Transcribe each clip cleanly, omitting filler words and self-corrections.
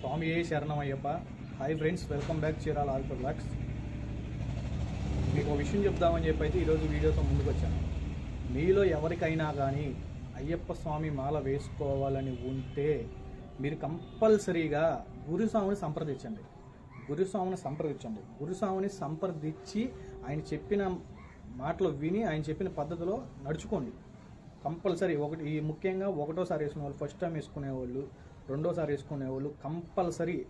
స్వామియే శరణమయ్యప్ప. Hi friends, welcome back Chirala alto blogs. మీకు ఒక విషయం చెప్దామని చెప్పి అయితే ఈరోజు వీడియోతో ముందుకు వచ్చాను. మీలో ఎవరికైనా కానీ అయ్యప్ప స్వామి మాల వేసుకోవాలని ఉంటే మీరు కంపల్సరీగా గురుస్వామిని సంప్రదించండి. గురుస్వామిని సంప్రదించి ఆయన చెప్పిన మాటలు విని ఆయన చెప్పిన పద్ధతిలో నడుచుకోండి. కంపల్సరీ ముఖ్యంగా ఒకటోసారి వేసుకునే వాళ్ళు, ఫస్ట్ టైం వేసుకునేవాళ్ళు, రెండోసారి వేసుకునేవాళ్ళు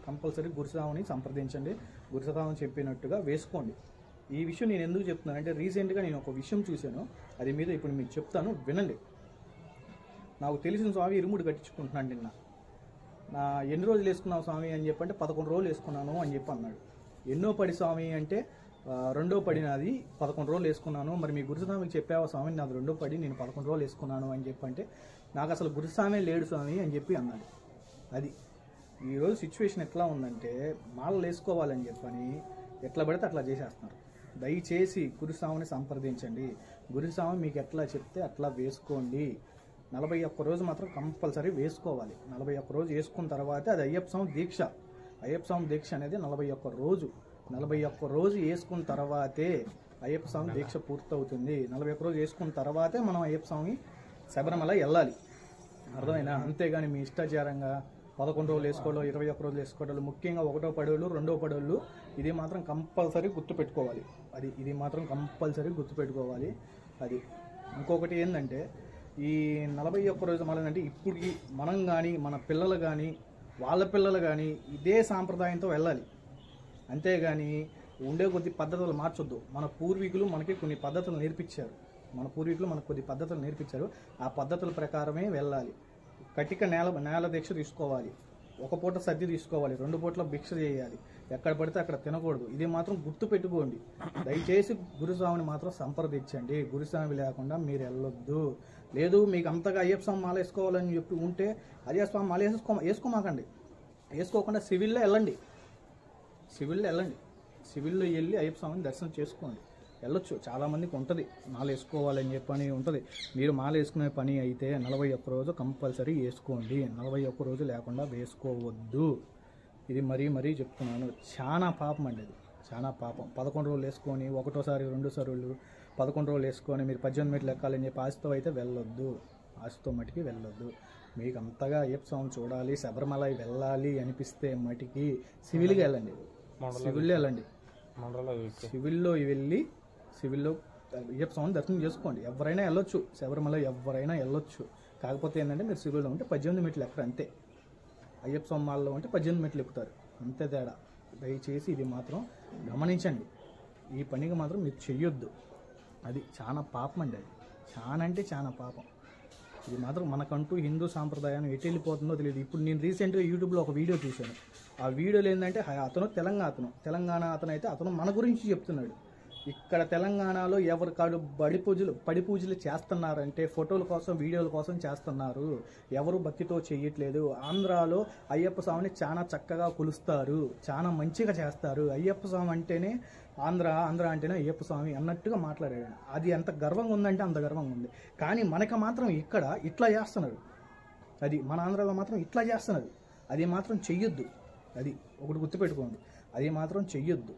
కంపల్సరీ గురుస్వామిని సంప్రదించండి. గురుస్వామి చెప్పినట్టుగా వేసుకోండి. ఈ విషయం నేను ఎందుకు చెప్తున్నానంటే రీసెంట్గా నేను ఒక విషయం చూశాను. అది మీద ఇప్పుడు మీకు చెప్తాను, వినండి. నాకు తెలిసిన స్వామి ఇరుముడు కట్టించుకుంటున్నాను. నిన్న నా ఎన్ని రోజులు వేసుకున్నావు స్వామి అని చెప్పంటే 11 రోజులు వేసుకున్నాను అని చెప్పి అన్నాడు. ఎన్నో పడి స్వామి అంటే రెండో పడి నాది 11 రోజులు వేసుకున్నాను. మరి మీ గురుస్వామికి చెప్పావా స్వామి నాది రెండో పడి నేను 11 రోజులు వేసుకున్నాను అని చెప్పంటే నాకు అసలు గురుస్వామి లేడు స్వామి అని చెప్పి అన్నాడు. అది ఈరోజు సిచ్యువేషన్ ఎట్లా ఉందంటే మాలలు వేసుకోవాలని చెప్పని ఎట్లా పడితే అట్లా చేసేస్తున్నారు. దయచేసి గురుస్వామిని సంప్రదించండి. గురుస్వామి మీకు ఎట్లా చెప్తే అట్లా వేసుకోండి. 41 రోజు మాత్రం కంపల్సరీ వేసుకోవాలి. 41 రోజు వేసుకున్న తర్వాత అది అయ్యప్ప స్వామి దీక్ష. అయ్యప్ప స్వామి దీక్ష అనేది 41 రోజు. 41 రోజు వేసుకున్న తర్వాతే అయ్యప్ప స్వామి దీక్ష పూర్తవుతుంది. 41 రోజు వేసుకున్న తర్వాతే మనం అయ్యప్ప స్వామి శబరిమల వెళ్ళాలి. అర్థమైనా? అంతేగాని మీ ఇష్టాచారంగా 11 రోజులు వేసుకోవడం, 21 రోజులు వేసుకోవడం, ముఖ్యంగా ఒకటో పడవలు, రెండో పడవలు ఇది మాత్రం కంపల్సరీ గుర్తుపెట్టుకోవాలి. ఇది మాత్రం కంపల్సరీ గుర్తుపెట్టుకోవాలి. అది ఇంకొకటి ఏంటంటే ఈ 41 రోజు మళ్ళీ ఇప్పుడు మనం కానీ మన పిల్లలు కానీ వాళ్ళ పిల్లలు కానీ ఇదే సాంప్రదాయంతో వెళ్ళాలి. అంతేగాని ఉండే కొద్ది పద్ధతులు మార్చొద్దు. మన పూర్వీకులు మనకి కొన్ని పద్ధతులు నేర్పించారు. ఆ పద్ధతుల ప్రకారమే వెళ్ళాలి. కటిక నేల దీక్ష తీసుకోవాలి. ఒక పూట సద్ది తీసుకోవాలి. 2 పూటల భిక్ష చేయాలి. ఎక్కడ పడితే అక్కడ తినకూడదు. ఇది మాత్రం గుర్తు పెట్టుకోండి. దయచేసి గురుస్వామిని మాత్రం సంప్రదించండి. గురుస్వామి లేకుండా మీరు వెళ్ళొద్దు. లేదు మీకు అంతగా అయ్యప్ప స్వామి మాల వేసుకోవాలని చెప్పి ఉంటే అయ్యప్ప స్వామి మాల వేసుకోమాకండి. వేసుకోకుండా సివిల్లో వెళ్ళండి. సివిల్లో వెళ్ళి అయ్యప్ప స్వామిని దర్శనం చేసుకోండి. వెళ్ళొచ్చు. చాలామందికి ఉంటుంది మాల వేసుకోవాలని చెప్పని ఉంటుంది. మీరు మాల వేసుకునే పని అయితే 41 రోజు కంపల్సరీ వేసుకోండి. 41 రోజు లేకుండా వేసుకోవద్దు. ఇది మరీ చెప్తున్నాను. చాలా పాపం అండి. అది చాలా పాపం. 11 రోజులు వేసుకొని ఒకటోసారి 2 సార్లు 11 రోజులు వేసుకొని మీరు 18 మీటర్లు ఎక్కాలని చెప్పి ఆశతో అయితే వెళ్ళొద్దు. ఆశతో మటుకి వెళ్ళొద్దు. మీకు అంతగా అయ్యప్ప స్వామి చూడాలి, శబరిమల వెళ్ళాలి అనిపిస్తే మటుకి సివిల్గా వెళ్ళండి. సివిల్లో అయ్యప్ప స్వామిని దర్శనం చేసుకోండి. ఎవరైనా వెళ్ళొచ్చు. శబరిమల ఎవరైనా వెళ్ళొచ్చు. కాకపోతే ఏంటంటే మీరు సివిల్లో ఉంటే 18 మీటర్లు ఎక్కరు అంతే. అయ్యప్ప స్వామి మాలలో ఉంటే 18 మీటర్లు ఎక్కుతారు. అంతే తేడా. దయచేసి ఇది మాత్రం గమనించండి. ఈ పనికి మాత్రం మీరు చెయ్యొద్దు. అది చాలా పాపం అండి. అది చాలా అంటే చాలా పాపం. ఇది మాత్రం మనకంటూ హిందూ సాంప్రదాయం ఎటు వెళ్ళిపోతుందో తెలియదు. ఇప్పుడు నేను రీసెంట్గా యూట్యూబ్లో ఒక వీడియో చూశాను. ఆ వీడియోలో ఏంటంటే అతను తెలంగాణ అతను అయితే అతను మన గురించి చెప్తున్నాడు. ఇక్కడ తెలంగాణలో ఎవరి కాడు పడి పూజలు చేస్తున్నారంటే ఫోటోల కోసం, వీడియోల కోసం చేస్తున్నారు. ఎవరు భక్తితో చేయట్లేదు. ఆంధ్రాలో అయ్యప్ప స్వామిని చాలా చక్కగా కొలుస్తారు, చాలా మంచిగా చేస్తారు. అయ్యప్ప స్వామి అంటేనే ఆంధ్ర అంటేనే అయ్యప్ప స్వామి అన్నట్టుగా మాట్లాడాడు. అది ఎంత గర్వంగా ఉందంటే అంత గర్వంగా ఉంది. కానీ మనకు మాత్రం ఇక్కడ ఇట్లా చేస్తున్నారు. అది మన ఆంధ్రాలో మాత్రం ఇట్లా చేస్తున్నారు. అది మాత్రం చెయ్యొద్దు. అది ఒకటి గుర్తుపెట్టుకోండి. అది మాత్రం చెయ్యొద్దు.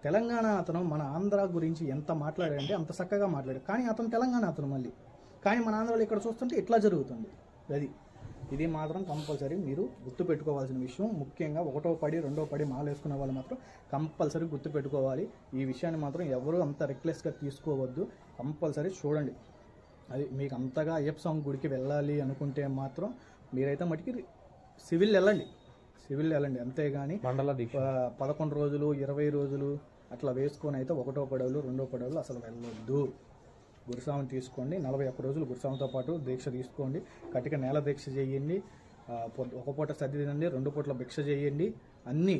తెలంగాణ అతను మన ఆంధ్ర గురించి ఎంత మాట్లాడాడంటే అంత చక్కగా మాట్లాడాడు. కానీ అతను తెలంగాణ అతను మళ్ళీ. కానీ మన ఆంధ్రాలో ఇక్కడ చూస్తుంటే ఇట్లా జరుగుతుంది. ఇది మాత్రం కంపల్సరీ మీరు గుర్తుపెట్టుకోవాల్సిన విషయం. ముఖ్యంగా ఒకటో పడి, రెండో పడి మాల వేసుకునే వాళ్ళు మాత్రం కంపల్సరీ గుర్తుపెట్టుకోవాలి. ఈ విషయాన్ని మాత్రం ఎవరు అంత రెక్లెస్గా తీసుకోవద్దు. కంపల్సరీ చూడండి. అది మీకు అంతగా అయ్యప్ప స్వామి గుడికి వెళ్ళాలి అనుకుంటే మాత్రం మీరైతే మటుకి సివిల్ వెళ్ళండి. అంతేగాని 11 రోజులు 20 రోజులు అట్లా వేసుకొని అయితే ఒకటో పడవలు, రెండో పడవలు అసలు వెళ్ళొద్దు. గురుస్వామిని తీసుకోండి. 41 రోజులు గురుస్వామితో పాటు దీక్ష తీసుకోండి. కటిక నేల దీక్ష చేయండి. ఒక పూట సర్ది తినండి, 2 పూటల భిక్ష చేయండి. అన్నీ